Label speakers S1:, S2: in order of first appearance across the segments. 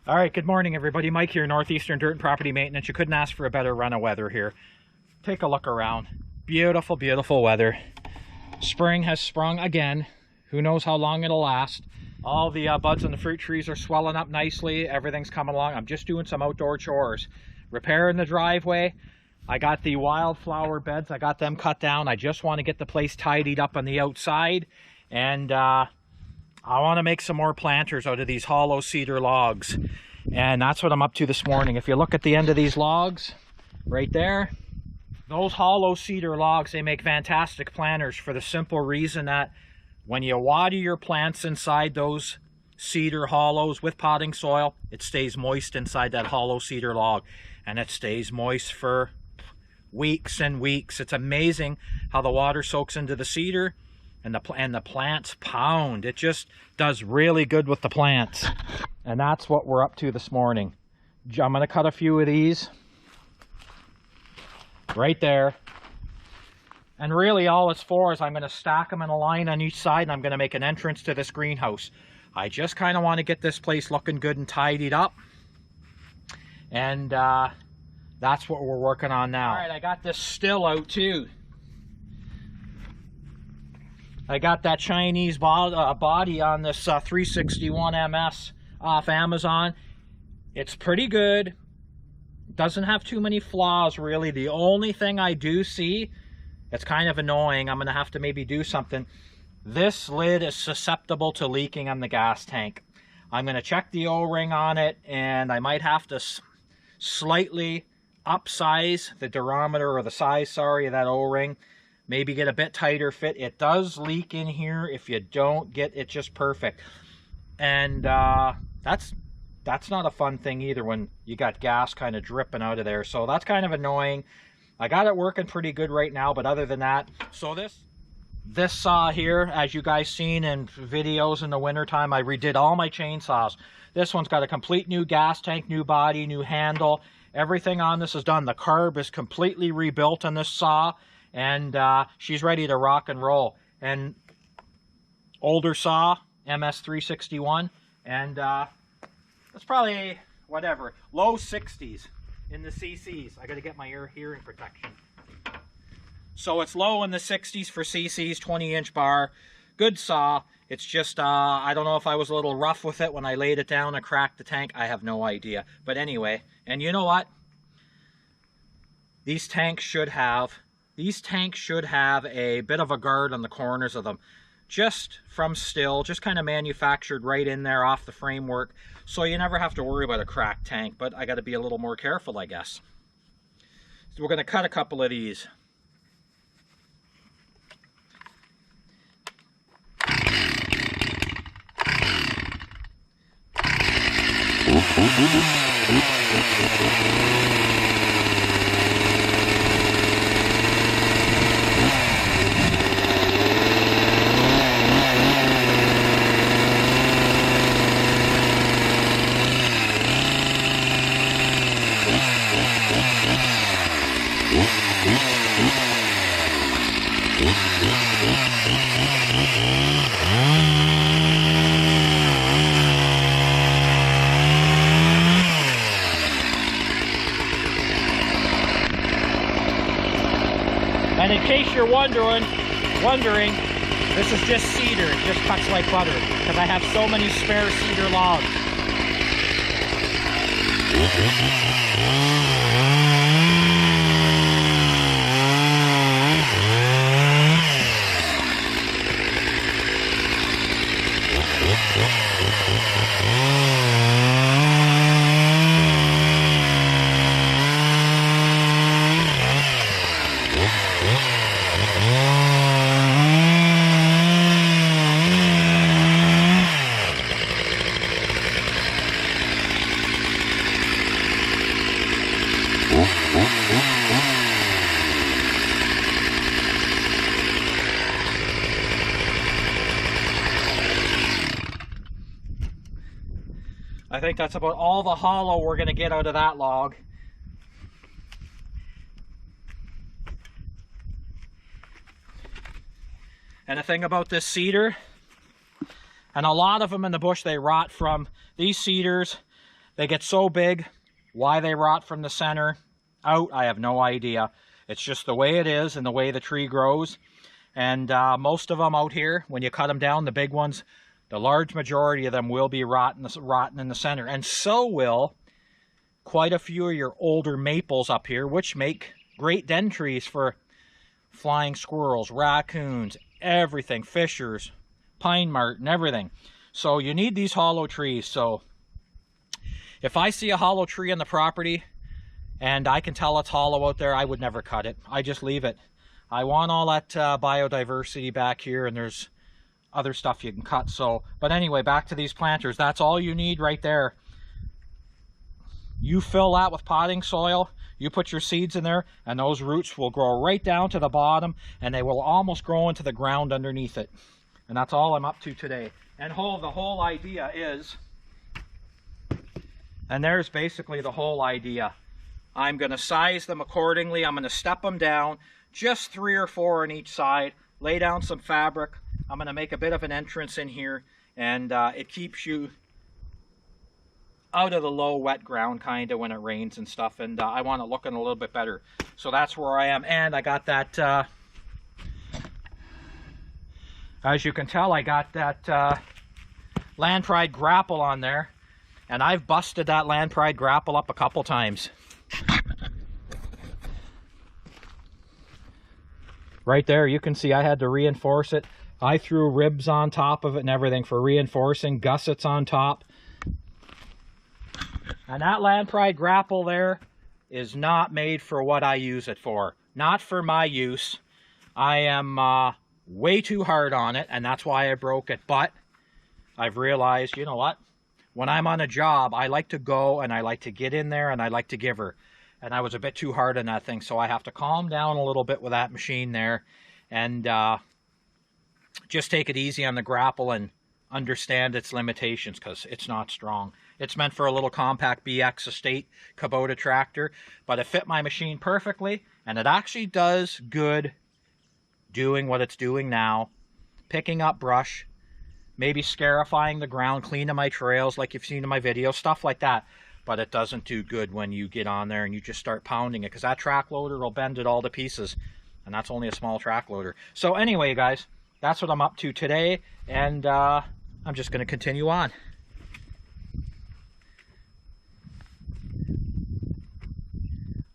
S1: All right, good morning everybody. Mike here, Northeastern Dirt and Property Maintenance. You couldn't ask for a better run of weather here. Take a look around. Beautiful, beautiful weather. Spring has sprung again. Who knows how long it'll last. All the buds on the fruit trees are swelling up nicely. Everything's coming along. I'm just doing some outdoor chores. Repairing the driveway. I got the wildflower beds. I got them cut down. I just want to get the place tidied up on the outside. And I want to make some more planters out of these hollow cedar logs. And that's what I'm up to this morning. If you look at the end of these logs, right there, those hollow cedar logs, they make fantastic planters for the simple reason that when you water your plants inside those cedar hollows with potting soil, it stays moist inside that hollow cedar log. And it stays moist for weeks and weeks. It's amazing how the water soaks into the cedar and the plants pound. It just does really good with the plants. And that's what we're up to this morning. I'm going to cut a few of these right there. And really all it's for is I'm going to stack them in a line on each side, and I'm going to make an entrance to this greenhouse. I just kind of want to get this place looking good and tidied up. And that's what we're working on now. All right, I got this still out too. I got that Chinese body on this 361 MS off Amazon. It's pretty good. Doesn't have too many flaws really. The only thing I do see, it's kind of annoying, I'm going to have to maybe do something. This lid is susceptible to leaking on the gas tank. I'm going to check the O-ring on it, and I might have to slightly upsize the diameter, or the size, sorry, of that O-ring. Maybe get a bit tighter fit. It does leak in here if you don't get it just perfect. And that's not a fun thing either when you got gas kind of dripping out of there. So that's kind of annoying. I got it working pretty good right now, but other than that, so this saw here, as you guys seen in videos in the wintertime, I redid all my chainsaws. This one's got a complete new gas tank, new body, new handle. Everything on this is done. The carb is completely rebuilt on this saw. And she's ready to rock and roll. And older saw, MS 361, and it's probably whatever, low 60s in the CCs. I got to get my hearing protection. So it's low in the 60s for CCs, 20-inch bar, good saw. It's just I don't know if I was a little rough with it when I laid it down and cracked the tank. I have no idea. But anyway, and you know what? These tanks should have a bit of a guard on the corners of them, just from steel, just kind of manufactured right in there off the framework, so you never have to worry about a cracked tank. But I got to be a little more careful, I guess. So we're going to cut a couple of these. And in case you're wondering, this is just cedar. It just cuts like butter because I have so many spare cedar logs. I think that's about all the hollow we're going to get out of that log. And the thing about this cedar, and a lot of them in the bush, they rot from these cedars. They get so big. Why they rot from the center out, I have no idea. It's just the way it is and the way the tree grows. And most of them out here, when you cut them down, the big ones, the large majority of them will be rotten in the center. And so will quite a few of your older maples up here, which make great den trees for flying squirrels, raccoons, everything, fishers, pine marten, everything. So you need these hollow trees. So if I see a hollow tree on the property and I can tell it's hollow out there, I would never cut it. I just leave it. I want all that biodiversity back here, and there's other stuff you can cut. So, but anyway, back to these planters. That's all you need right there. You fill that with potting soil, you put your seeds in there, and those roots will grow right down to the bottom, and they will almost grow into the ground underneath it. And that's all I'm up to today. And the whole idea is, and there's basically the whole idea. I'm going to size them accordingly. I'm going to step them down, just 3 or 4 on each side, lay down some fabric. I'm going to make a bit of an entrance in here, and it keeps you out of the low wet ground kind of when it rains and stuff, and I want it looking a little bit better. So that's where I am. And I got that, as you can tell, I got that Land Pride grapple on there, and I've busted that Land Pride grapple up a couple times. Right there, you can see I had to reinforce it. I threw ribs on top of it and everything for reinforcing, gussets on top. And that Land Pride grapple there is not made for what I use it for. Not for my use. I am way too hard on it, and that's why I broke it. But I've realized, you know what? When I'm on a job, I like to go and I like to get in there and I like to give her. And I was a bit too hard on that thing, so I have to calm down a little bit with that machine there and just take it easy on the grapple and understand its limitations, because it's not strong. It's meant for a little compact BX estate Kubota tractor, but it fit my machine perfectly, and it actually does good doing what it's doing now, picking up brush, maybe scarifying the ground, cleaning my trails like you've seen in my video, stuff like that. But it doesn't do good when you get on there and you just start pounding it, because that track loader will bend it all to pieces, and that's only a small track loader. So anyway, guys, that's what I'm up to today, and I'm just going to continue on.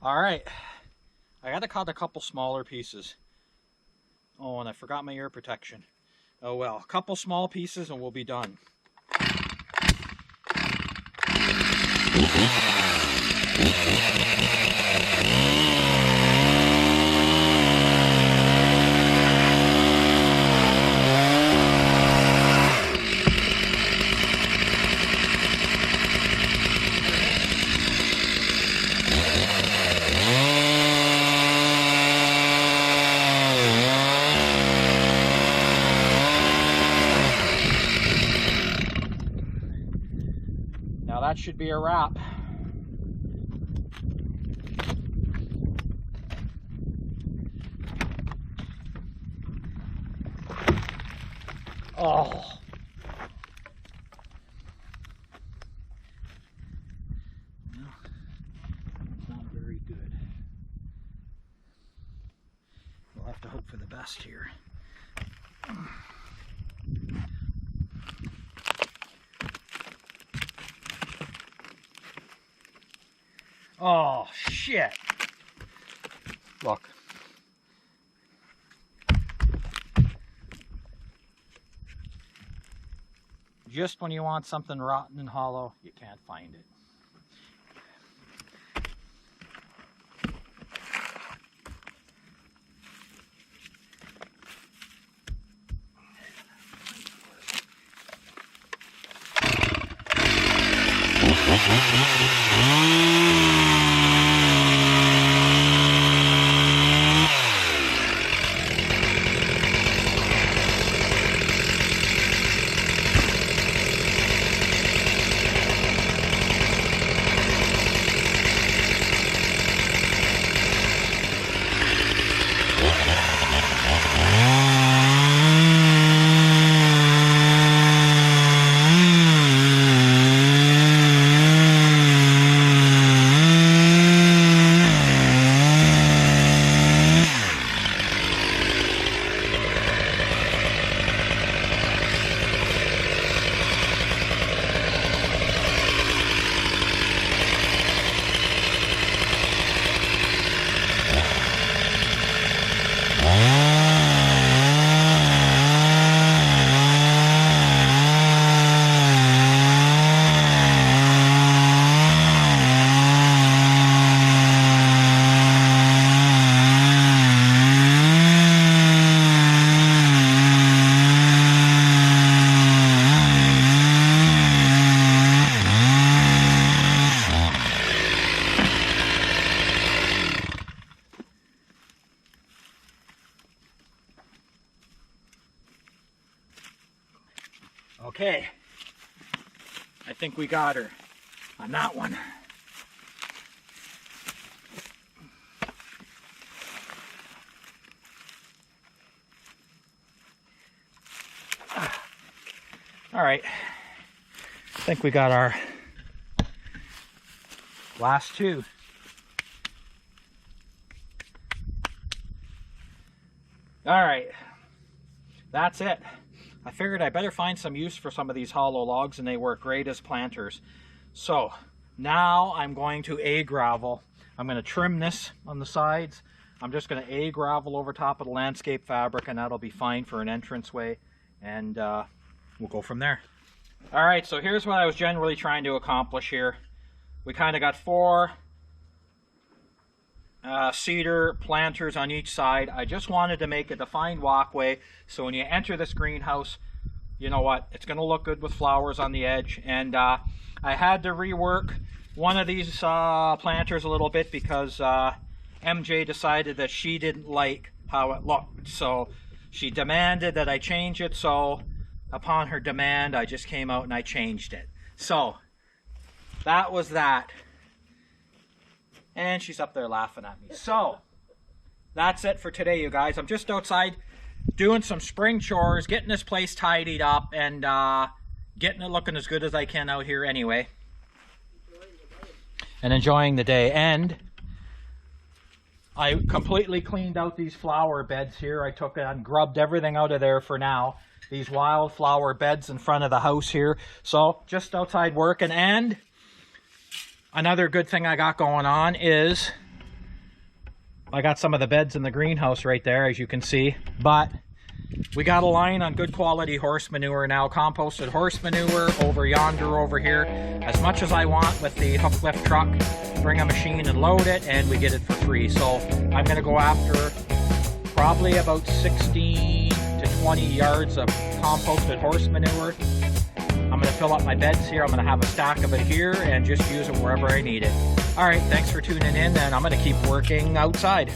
S1: All right, I got to cut a couple smaller pieces. Oh, and I forgot my ear protection. Oh well, a couple small pieces and we'll be done. Now that should be a wrap. Oh. No, it's not very good. We'll have to hope for the best here. Oh, shit. Look. Just when you want something rotten and hollow, you can't find it. Okay, I think we got her on that one. All right, I think we got our last two. All right, that's it. I figured I better find some use for some of these hollow logs, and they work great as planters. So now I'm going to A-gravel. I'm going to trim this on the sides. I'm just going to A-gravel over top of the landscape fabric, and that'll be fine for an entranceway, and we'll go from there. All right, so here's what I was generally trying to accomplish here. We kind of got 4 cedar planters on each side. I just wanted to make a defined walkway, so when you enter this greenhouse, you know what, it's going to look good with flowers on the edge. And I had to rework one of these planters a little bit because MJ decided that she didn't like how it looked, so she demanded that I change it. So upon her demand, I just came out and I changed it. So that was that. And she's up there laughing at me. So that's it for today, you guys. I'm just outside doing some spring chores, getting this place tidied up, and getting it looking as good as I can out here anyway. And enjoying the day. And I completely cleaned out these flower beds here. I took and grubbed everything out of there for now. These wildflower beds in front of the house here. So just outside working. And another good thing I got going on is I got some of the beds in the greenhouse right there, as you can see. But we got a line on good quality horse manure now, composted horse manure over yonder over here. As much as I want with the hook lift truck, bring a machine and load it, and we get it for free. So I'm going to go after probably about 16 to 20 yards of composted horse manure. I'm going to fill up my beds here. I'm going to have a stack of it here and just use it wherever I need it. All right, thanks for tuning in, and I'm going to keep working outside.